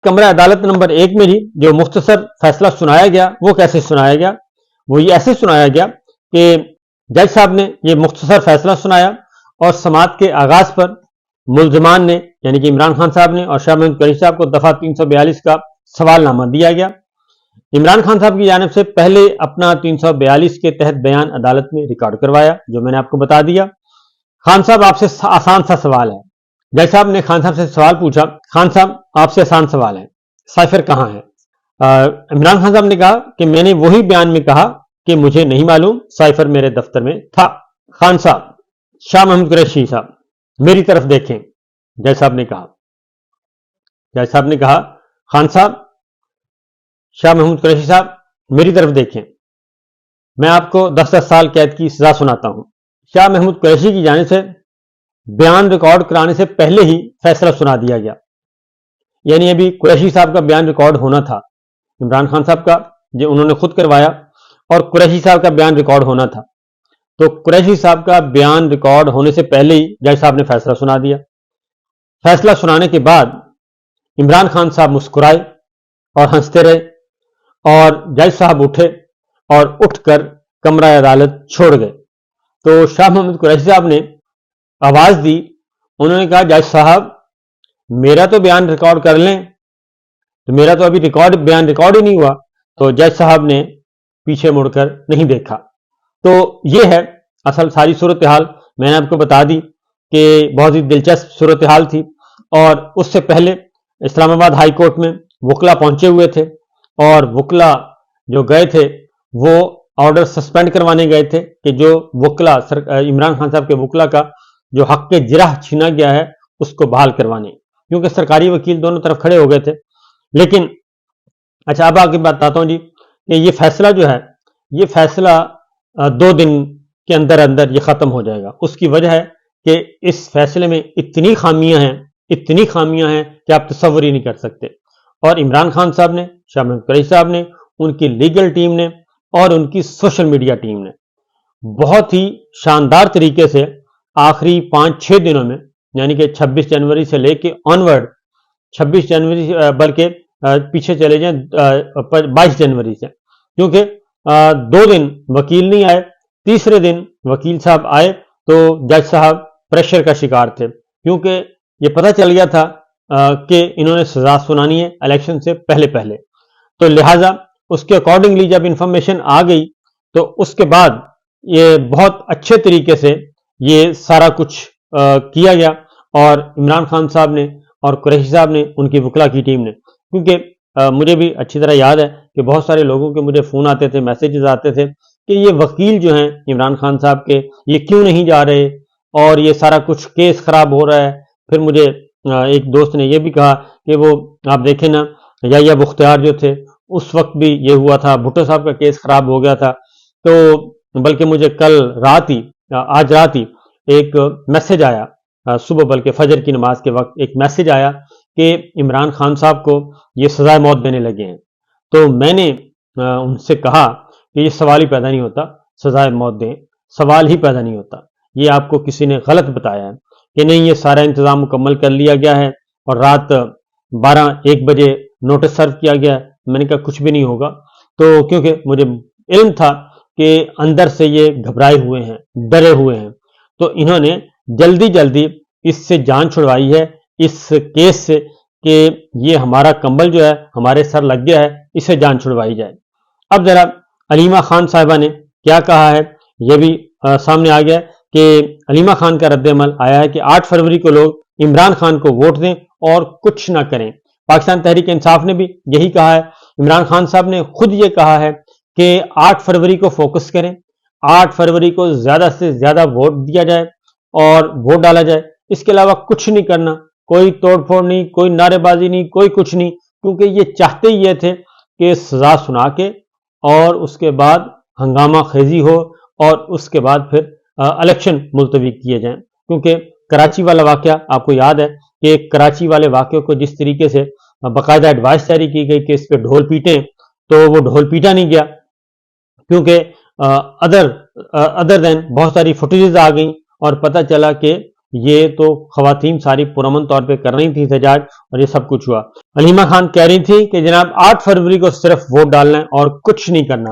کمرہ عدالت نمبر 1 میں جو مختصر فیصلہ سنایا گیا وہ کیسے سنایا گیا؟ وہ یہ ایسے سنایا گیا کہ جج صاحب نے یہ مختصر فیصلہ سنایا اور سماعت کے آغاز پر ملزمان نے یعنی کہ عمران خان صاحب نے اور شاہ محمود قریشی صاحب کو دفعہ 342 کا سوال نامہ دیا گیا۔ عمران خان صاحب کی جانب سے پہلے اپنا 342 کے تحت بیان عدالت میں ریکارڈ کروایا، جو میں نے آپ کو بتا دیا۔ خان صاحب آپ سے آسان سا سوال ہے۔ جج صاحب نے خان صاحب سے سوال پوچھا، خان صاحب آپ سے آسان سوال ہے، سائفر کہاں ہے؟ عمران خان صاحب نے کہا کہ میں نے وہی بیان میں کہا کہ مجھے نہیں معلوم، سائفر میرے دفتر میں تھا۔ خان صاحب، شاہ محمود قریشی صاحب میری طرف دیکھیں، جج صاحب نے کہا۔ جج صاحب نے کہا، خان صاحب، شاہ محمود قریشی صاحب میری طرف دیکھیں، میں آپ کو 10 سال قید کی سزا سناتا ہوں۔ شاہ محمود قریشی کی جانب سے بیان ریکارڈ کرانے سے پہلے ہی فیصلہ سنا دیا گیا، یعنی ابھی قریشی صاحب کا بیان ریکارڈ ہونا تھا، عمران خان صاحب کا جو انہوں نے خود کروایا اور قریشی صاحب کا بیان ریکارڈ ہونا تھا، تو قریشی صاحب کا بیان ریکارڈ ہونے سے پہلے ہی جج صاحب نے فیصلہ سنا دیا۔ فیصلہ سنانے کے بعد عمران خان صاحب مسکرائے اور ہنستے رہے اور جج صاحب اٹھے اور اٹھ کر کمرہ عدالت چھوڑ گئے۔ تو شاہ محمود قریشی صاحب نے آواز دی، انہوں نے کہا، جج صاحب میرا تو بیان ریکارڈ کر لیں، تو میرا تو ابھی بیان ریکارڈ ہی نہیں ہوا۔ تو جج صاحب نے پیچھے مڑ کر نہیں دیکھا۔ تو یہ ہے اصل ساری صورتحال، میں نے آپ کو بتا دی کہ بہت ہی دلچسپ صورتحال تھی، اور اس سے پہلے اسلام آباد ہائی کورٹ میں وکلا پہنچے ہوئے تھے، اور وکلا جو گئے تھے وہ آرڈر سسپینڈ کروانے گئے تھے کہ جو وکلا عمران خان صاحب کے وکلا کا جو حق کے جرح چھینا گیا ہے اس کو بحال کروانے، کیونکہ سرکاری وکیل دونوں طرف کھڑے ہو گئے تھے۔ لیکن اچھا، اب آگے بتاتا ہوں کہ یہ فیصلہ جو ہے، یہ فیصلہ 2 دن کے اندر اندر یہ ختم ہو جائے گا۔ اس کی وجہ ہے کہ اس فیصلے میں اتنی خامیاں ہیں کہ آپ تصور ہی نہیں کر سکتے، اور عمران خان صاحب نے، شاہ محمود قریشی صاحب نے، ان کی لیگل ٹیم نے اور ان کی سوشل میڈیا ٹیم نے بہت ہی شاندار طریقے سے آخری 5-6 دنوں میں، یعنی کہ 26 جنوری سے لے کے آنورڈ، 26 جنوری بلکہ پیچھے چلے جائیں 22 جنوری سے، کیونکہ 2 دن وکیل نہیں آئے، تیسرے دن وکیل صاحب آئے تو جج صاحب پریشر کا شکار تھے، کیونکہ یہ پتہ چل گیا تھا کہ انہوں نے سزا سنانی ہے الیکشن سے پہلے، تو لہٰذا اس کے اکارڈنگلی جب انفارمیشن آ گئی تو اس کے بعد یہ بہت اچھے طریقے سے یہ سارا کچھ کیا گیا، اور عمران خان صاحب نے اور قریشی صاحب نے، ان کی وکلا کی ٹیم نے، کیونکہ مجھے بھی اچھی طرح یاد ہے کہ بہت سارے لوگوں کے مجھے فون آتے تھے، میسیجز آتے تھے کہ یہ وکیل جو ہیں عمران خان صاحب کے، یہ کیوں نہیں جا رہے، اور یہ سارا کچھ کیس خراب ہو رہا ہے۔ پھر مجھے ایک دوست نے یہ بھی کہا کہ وہ آپ دیکھیں نا، یحییٰ بختیار جو تھے اس وقت بھی یہ ہوا تھا، بھٹو صاحب کا کیس خراب ہو گیا تھا۔ تو بلکہ مجھے آج رات ہی ایک میسج آیا، صبح بلکہ فجر کی نماز کے وقت ایک میسج آیا کہ عمران خان صاحب کو یہ سزائے موت دینے لگے ہیں۔ تو میں نے ان سے کہا کہ یہ سوال ہی پیدا نہیں ہوتا، سزائے موت دیں، سوال ہی پیدا نہیں ہوتا، یہ آپ کو کسی نے غلط بتایا ہے کہ نہیں، یہ سارا انتظام مکمل کر لیا گیا ہے اور رات 12-1 بجے نوٹس سرو کیا گیا ہے۔ میں نے کہا کچھ بھی نہیں ہوگا، تو کیونکہ مجھے علم تھا کہ اندر سے یہ گھبرائے ہوئے ہیں، ڈرے ہوئے ہیں، تو انہوں نے جلدی اس سے جان چھڑوائی ہے، اس کیس سے، کہ یہ ہمارا کمبل جو ہے ہمارے سر لگ گیا ہے، اسے جان چھڑوائی جائے۔ اب ذرا علیمہ خان صاحبہ نے کیا کہا ہے یہ بھی سامنے آ گیا کہ علیمہ خان کا رد عمل آیا ہے کہ 8 فروری کو لوگ عمران خان کو ووٹ دیں اور کچھ نہ کریں۔ پاکستان تحریک انصاف نے بھی یہی کہا ہے، عمران خان صاحب نے خود یہ کہا ہے کہ 8 فروری کو فوکس کریں، 8 فروری کو زیادہ سے زیادہ ووٹ دیا جائے اور ووٹ ڈالا جائے، اس کے علاوہ کچھ نہیں کرنا، کوئی توڑ پھوڑ نہیں، کوئی نعرے بازی نہیں، کوئی کچھ نہیں، کیونکہ یہ چاہتے ہی یہ تھے کہ سزا سنا کے اور اس کے بعد ہنگامہ خیزی ہو اور اس کے بعد پھر الیکشن ملتوی کیے جائیں۔ کیونکہ کراچی والا واقعہ آپ کو یاد ہے کہ کراچی والے واقعے کو جس طریقے سے باقاعدہ ایڈوائس جاری کی گئی کہ اس پہ ڈھول پیٹیں، تو وہ ڈھول پیٹا نہیں گیا، کیونکہ ادر دین بہت ساری فوٹیجز آ گئیں اور پتہ چلا کہ یہ تو خواتین ساری پرامن طور پہ کر رہی تھی احتجاج اور یہ سب کچھ ہوا۔ علیمہ خان کہہ رہی تھی کہ جناب 8 فروری کو صرف ووٹ ڈالنا ہے اور کچھ نہیں کرنا۔